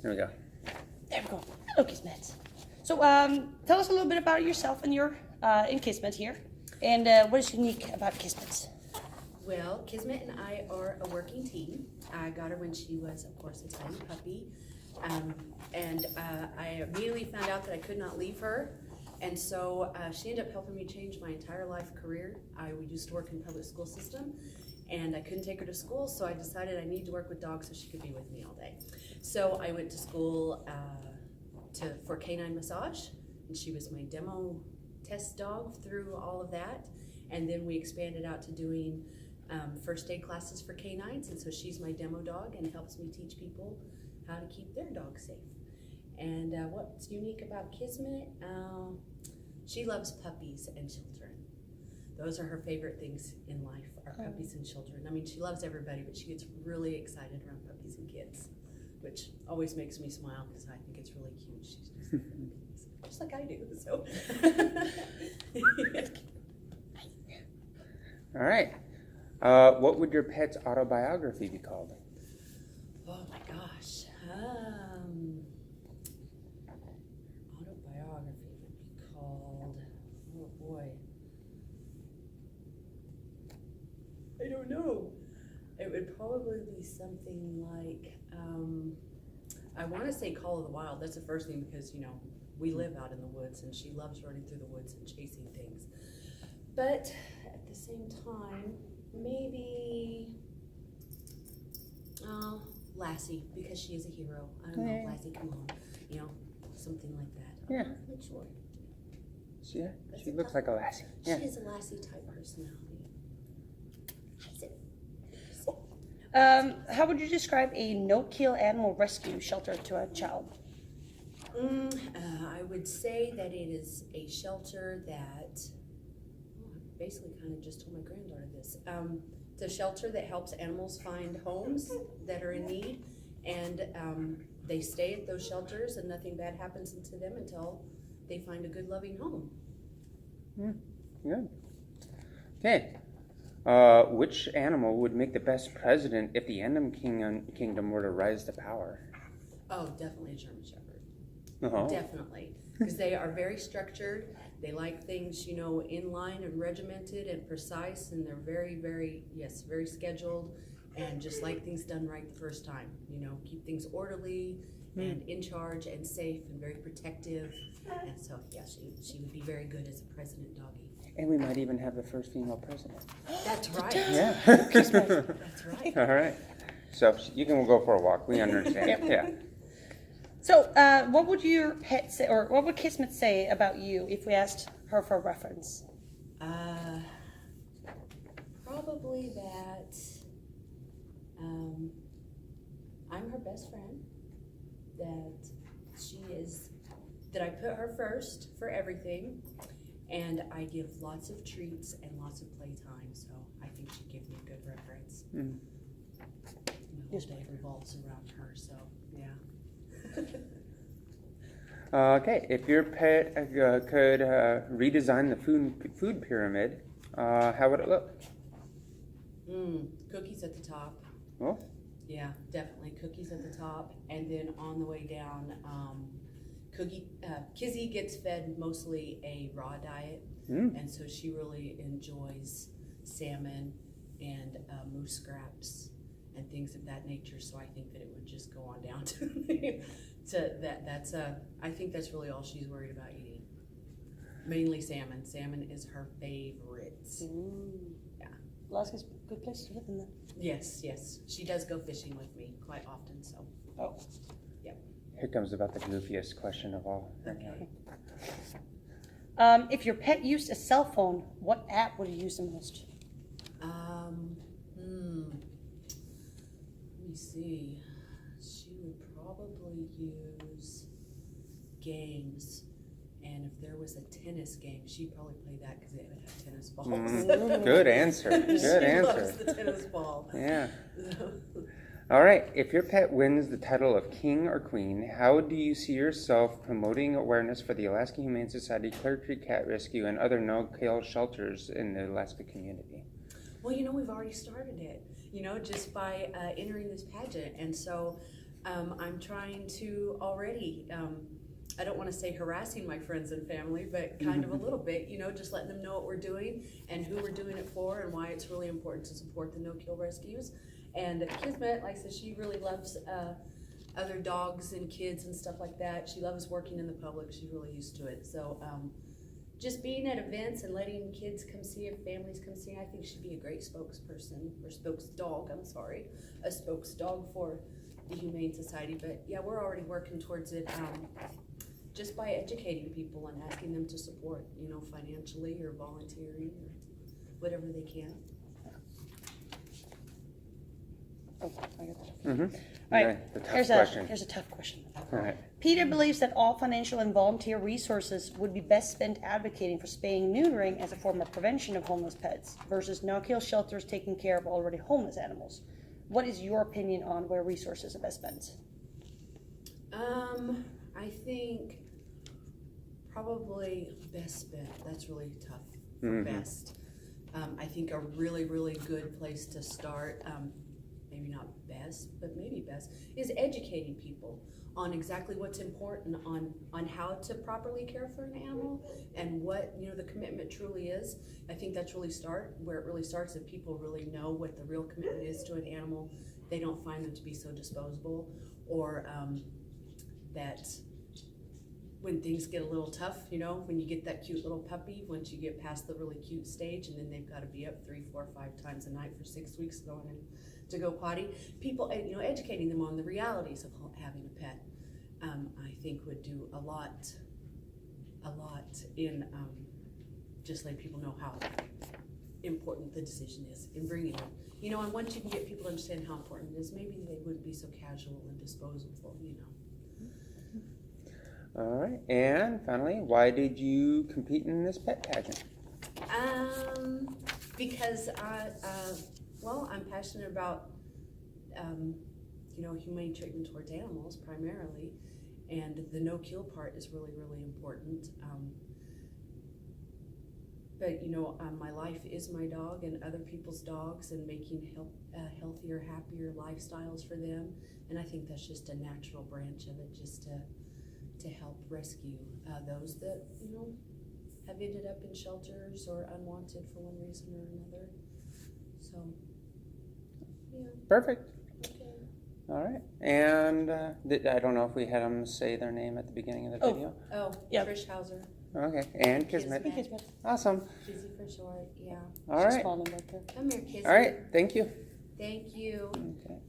There we go. There we go. Hello, Kizmet. So, tell us a little bit about yourself and your in Kizmet here, and what is unique about Kizmet? Well, Kizmet and I are a working team. I got her when she was, of course, a tiny puppy, and I immediately found out that I could not leave her, and so she ended up helping me change my entire life career. I used to work in the public school system, and I couldn't take her to school, so I decided I need to work with dogs so she could be with me all day. So I went to school for canine massage, and she was my demo test dog through all of that, and then we expanded out to doing first aid classes for canines, and so she's my demo dog and helps me teach people how to keep their dogs safe. And what's unique about Kizmet, she loves puppies and children. Those are her favorite things in life, are puppies and children. I mean, she loves everybody, but she gets really excited around puppies and kids, which always makes me smile because I think it's really cute. She's just like I do, so. All right. What would your pet's autobiography be called? Oh my gosh. Autobiography would be called, oh boy. I don't know. It would probably be something like, I want to say Call of the Wild. That's the first thing because, you know, we live out in the woods and she loves running through the woods and chasing things. But at the same time, maybe Lassie, because she is a hero. I don't know, Lassie, come on. You know, something like that. Yeah. I'm not really sure. She looks like a lassie. Yeah. She is a Lassie type personality. How would you describe a no-kill animal rescue shelter to a child? I would say that it is a shelter that, I basically kind of just told my granddaughter this. It's a shelter that helps animals find homes that are in need, and they stay at those shelters and nothing bad happens to them until they find a good, loving home. Good. Okay. Which animal would make the best president if the Animal Kingdom were to rise to power? Oh, definitely a German Shepherd. Uh-huh. Definitely, because they are very structured. They like things, you know, in line and regimented and precise, and they're very, very, very scheduled, and just like things done right the first time. You know, keep things orderly and in charge and safe and very protective. And so, yeah, she would be very good as a president doggy. And we might even have the first female president. That's right. Yeah. That's right. All right. So you can go for a walk. We understand. Yeah. So, what would your pet say, or what would Kizmet say about you if we asked her for a reference? Probably that I'm her best friend, that I put her first for everything, and I give lots of treats and lots of playtime, so I think she'd give me a good reference. The whole day revolves around her, so yeah. Okay, if your pet could redesign the food pyramid, how would it look? Cookies at the top. Oh. Yeah, definitely cookies at the top, and then on the way down, Kizzy gets fed mostly a raw diet, and so she really enjoys salmon and moose scraps and things of that nature. So I think that it would just go on down to that. I think that's really all she's worried about eating. Mainly salmon. Salmon is her favorite. Yeah. Alaska's a good place to live in then. Yes. She does go fishing with me quite often. So. Oh. Here comes about the goofiest question of all. Okay. If your pet used a cell phone, what app would you use the most? Let me see. She would probably use games, and if there was a tennis game, she'd probably play that because it would have tennis balls. Good answer. Good she answer. loves the tennis ball. Yeah. All right. If your pet wins the title of king or queen, how do you see yourself promoting awareness for the Alaska Humane Society, Clear Creek Cat Rescue, and other no-kill shelters in the Alaska community? Well, we've already started it, just by entering this pageant. And so I'm trying to already, I don't want to say harassing my friends and family, but kind of a little bit, just letting them know what we're doing and who we're doing it for and why it's really important to support the no-kill rescues. And Kizmet, like I said, she really loves other dogs and kids and stuff like that. She loves working in the public. She's really used to it. So just being at events and letting kids come see it, families come see it, I think she'd be a great spokesperson, or spokesdog, I'm sorry, a spokesdog for the Humane Society. But yeah, we're already working towards it just by educating people and asking them to support, financially or volunteering or whatever they can. Oh, I got that. Mm-hmm. All right, The tough here's question. here's a tough question. All right. Peter believes that all financial and volunteer resources would be best spent advocating for spaying and neutering as a form of prevention of homeless pets versus no-kill shelters taking care of already homeless animals. What is your opinion on where resources are best spent? I think probably best spent. That's really tough. Best. I think a really, really good place to start, maybe not best, but maybe best, is educating people on exactly what's important on how to properly care for an animal and what the commitment truly is. I think that's really where it really starts. If people really know what the real commitment is to an animal, they don't find them to be so disposable, or that when things get a little tough, when you get that cute little puppy, once you get past the really cute stage and then they've got to be up 3, 4, 5 times a night for 6 weeks going in to go potty, people, educating them on the realities of having a pet, I think would do a lot in just letting people know how important the decision is in bringing it. And once you can get people to understand how important it is, maybe they wouldn't be so casual and disposable, All right. And finally, why did you compete in this pet pageant? Because I'm passionate about, humane treatment towards animals primarily, and the no-kill part is really, really important. But my life is my dog and other people's dogs, and making healthier, happier lifestyles for them. And I think that's just a natural branch of it, just to help rescue those that have ended up in shelters or unwanted for one reason or another. So, yeah. Perfect. Okay. All right. And I don't know if we had them say their name at the beginning of the video. Oh, Yeah. Trish Hauser. Okay. And Kizmet. Kizmet. Awesome. Kizzy for short, yeah. All right. Small number, okay. Come here, Kizzy. All right. Thank you. Thank you. Okay.